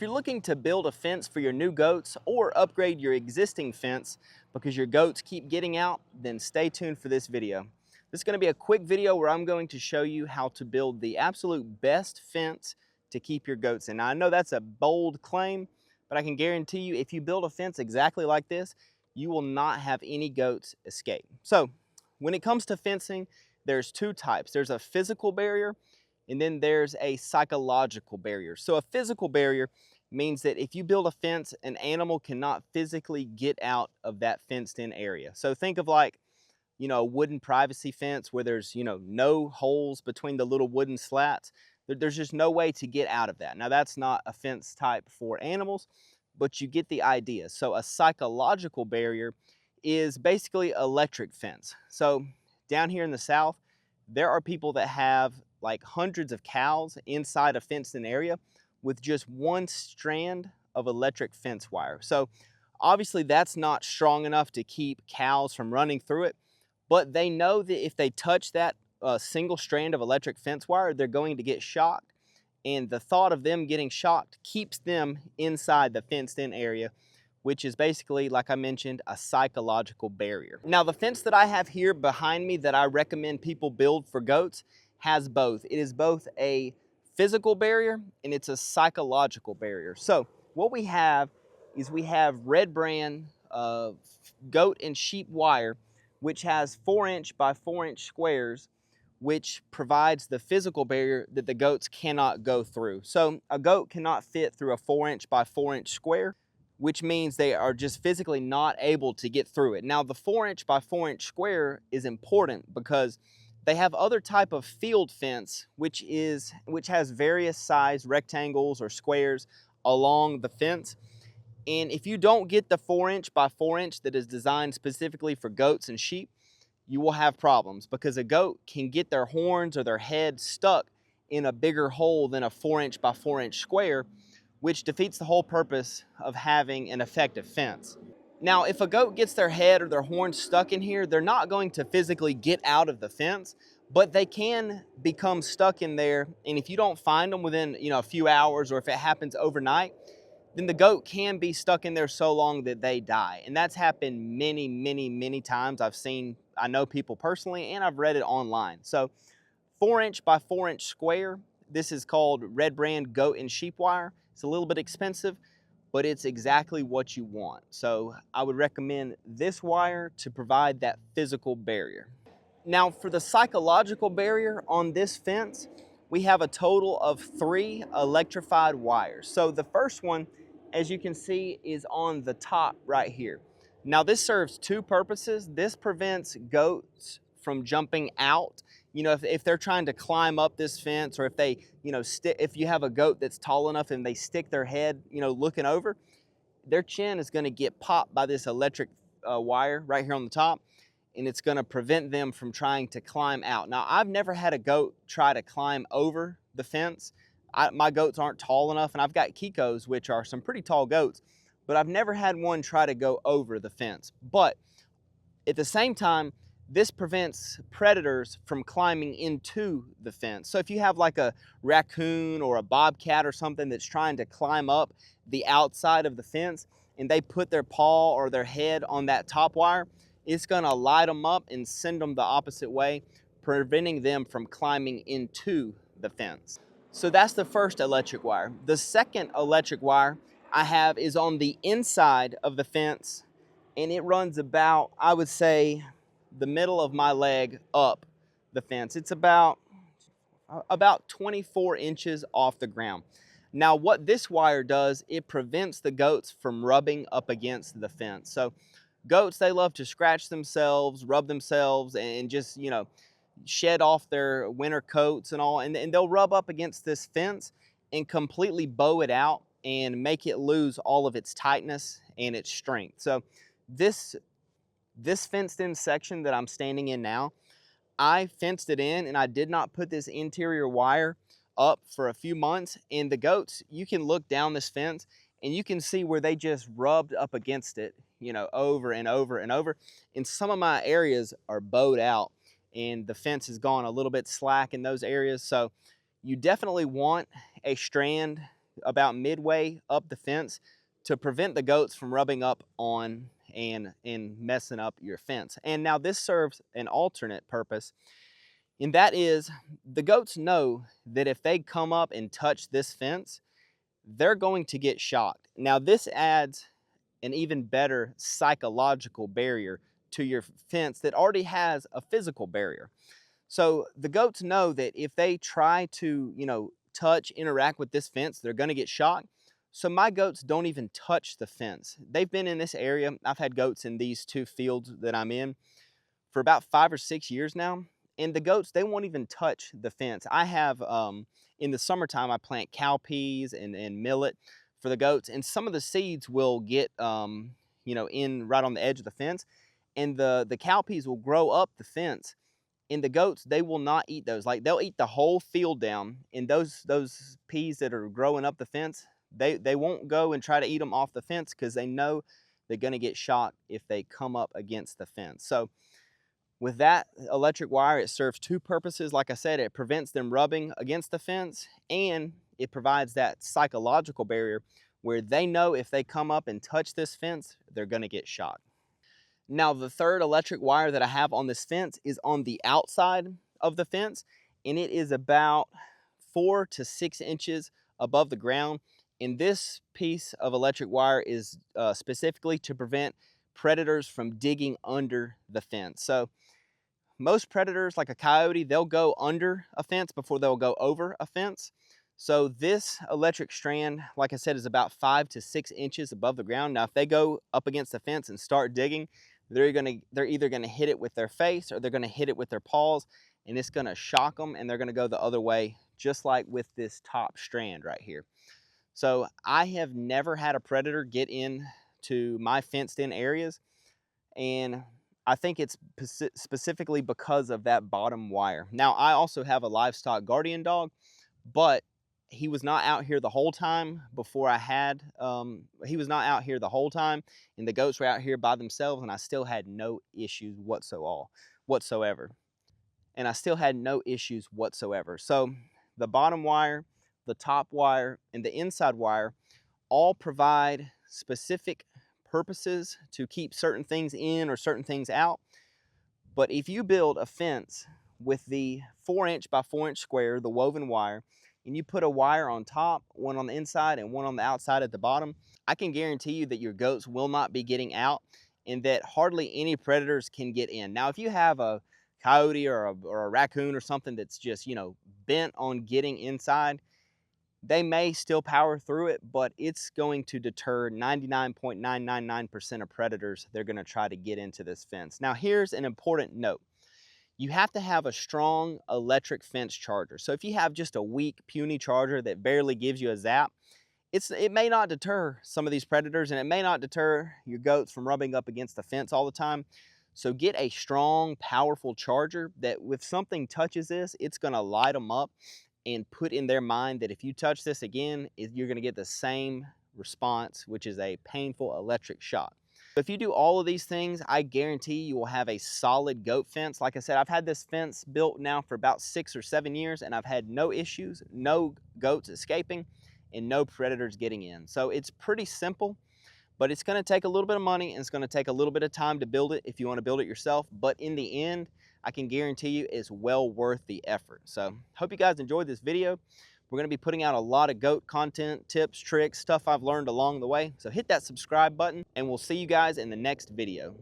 If you're looking to build a fence for your new goats or upgrade your existing fence because your goats keep getting out, then stay tuned for this video. This is going to be a quick video where I'm going to show you how to build the absolute best fence to keep your goats in. Now, I know that's a bold claim, but I can guarantee you if you build a fence exactly like this, you will not have any goats escape. So when it comes to fencing, there's two types. There's a physical barrier and then there's a psychological barrier. So a physical barrier means that if you build a fence, an animal cannot physically get out of that fenced in area. So think of like, a wooden privacy fence where there's, no holes between the little wooden slats. There's just no way to get out of that. Now that's not a fence type for animals, but you get the idea. So a psychological barrier is basically electric fence. So down here in the South, there are people that have like hundreds of cows inside a fenced-in area with just one strand of electric fence wire. So obviously that's not strong enough to keep cows from running through it, but they know that if they touch that single strand of electric fence wire, they're going to get shocked. And the thought of them getting shocked keeps them inside the fenced-in area, which is basically, like I mentioned, a psychological barrier. Now, the fence that I have here behind me that I recommend people build for goats has both. It is both a physical barrier and it's a psychological barrier. So what we have is we have red brand goat and sheep wire, which has 4-inch by 4-inch squares, which provides the physical barrier that the goats cannot go through. So a goat cannot fit through a 4-inch by 4-inch square, which means they are just physically not able to get through it. Now the 4-inch by 4-inch square is important because they have other type of field fence, which has various size rectangles or squares along the fence. And if you don't get the 4-inch by 4-inch that is designed specifically for goats and sheep, you will have problems because a goat can get their horns or their head stuck in a bigger hole than a 4-inch by 4-inch square, which defeats the whole purpose of having an effective fence. Now, if a goat gets their head or their horns stuck in here, they're not going to physically get out of the fence, but they can become stuck in there. And if you don't find them within, a few hours, or if it happens overnight, then the goat can be stuck in there so long that they die. And that's happened many, many, many times. I know people personally, and I've read it online. So 4-inch by 4-inch square, this is called red brand goat and sheep wire. It's a little bit expensive, but it's exactly what you want. So I would recommend this wire to provide that physical barrier. Now for the psychological barrier on this fence, we have a total of 3 electrified wires. So the first one, as you can see, is on the top right here. Now this serves 2 purposes. This prevents goats from jumping out. If they're trying to climb up this fence, or if they, if you have a goat that's tall enough and they stick their head, looking over, their chin is going to get popped by this electric wire right here on the top, and it's going to prevent them from trying to climb out. Now, I've never had a goat try to climb over the fence. My goats aren't tall enough, and I've got Kikos, which are some pretty tall goats, but I've never had one try to go over the fence. But at the same time, this prevents predators from climbing into the fence. So if you have like a raccoon or a bobcat or something that's trying to climb up the outside of the fence and they put their paw or their head on that top wire, it's gonna light them up and send them the opposite way, preventing them from climbing into the fence. So that's the first electric wire. The second electric wire I have is on the inside of the fence, and it runs about, I would say, the middle of my leg up the fence. It's about 24 inches off the ground. Now what this wire does, it prevents the goats from rubbing up against the fence. So goats, they love to scratch themselves, rub themselves, and just, shed off their winter coats and all, and they'll rub up against this fence and completely bow it out and make it lose all of its tightness and its strength. So this fenced in section that I'm standing in now, I fenced it in and I did not put this interior wire up for a few months, and the goats, you can look down this fence and you can see where they just rubbed up against it, over and over and over. And some of my areas are bowed out and the fence has gone a little bit slack in those areas. So you definitely want a strand about midway up the fence to prevent the goats from rubbing up on and messing up your fence. And now this serves an alternate purpose, and that is the goats know that if they come up and touch this fence, they're going to get shocked. Now this adds an even better psychological barrier to your fence that already has a physical barrier. So the goats know that if they try to, touch, interact with this fence, they're going to get shocked. So my goats don't even touch the fence. They've been in this area. I've had goats in these two fields that I'm in for about 5 or 6 years now. And the goats, they won't even touch the fence. I have, in the summertime, I plant cowpeas and millet for the goats. And some of the seeds will get, in right on the edge of the fence. And the cowpeas will grow up the fence. And the goats, they will not eat those. Like, they'll eat the whole field down. And those peas that are growing up the fence, they won't go and try to eat them off the fence because they know they're going to get shocked if they come up against the fence. So with that electric wire, it serves two purposes. Like I said, it prevents them rubbing against the fence, and it provides that psychological barrier where they know if they come up and touch this fence, they're going to get shocked. Now, the third electric wire that I have on this fence is on the outside of the fence, and it is about 4 to 6 inches above the ground. And this piece of electric wire is specifically to prevent predators from digging under the fence. So most predators, like a coyote, they'll go under a fence before they'll go over a fence. So this electric strand, like I said, is about 5 to 6 inches above the ground. Now, if they go up against the fence and start digging, they're either gonna hit it with their face or they're gonna hit it with their paws, and it's gonna shock them, and they're gonna go the other way, just like with this top strand right here. So I have never had a predator get in to my fenced in areas, and I think it's specifically because of that bottom wire. Now, I also have a livestock guardian dog, but he was not out here the whole time before I had, he was not out here the whole time, and the goats were out here by themselves, and I still had no issues whatsoever. And I still had no issues whatsoever. So the bottom wire, the top wire, and the inside wire all provide specific purposes to keep certain things in or certain things out. But if you build a fence with the 4-inch by 4-inch square, the woven wire, and you put a wire on top, one on the inside and one on the outside at the bottom, I can guarantee you that your goats will not be getting out and that hardly any predators can get in. Now, if you have a coyote or a raccoon or something that's just, bent on getting inside, they may still power through it, but it's going to deter 99.999% of predators. They're going to try to get into this fence. Now, here's an important note. You have to have a strong electric fence charger. So if you have just a weak, puny charger that barely gives you a zap, it may not deter some of these predators, and it may not deter your goats from rubbing up against the fence all the time. So get a strong, powerful charger that if something touches this, it's going to light them up and put in their mind that if you touch this again, you're going to get the same response, which is a painful electric shock. If you do all of these things, I guarantee you will have a solid goat fence. Like I said, I've had this fence built now for about 6 or 7 years, and I've had no issues, no goats escaping, and no predators getting in. So it's pretty simple, but it's going to take a little bit of money, and it's going to take a little bit of time to build it if you want to build it yourself. But in the end, I can guarantee you it's well worth the effort. So hope you guys enjoyed this video. We're going to be putting out a lot of goat content, tips, tricks, stuff I've learned along the way. So hit that subscribe button, and we'll see you guys in the next video.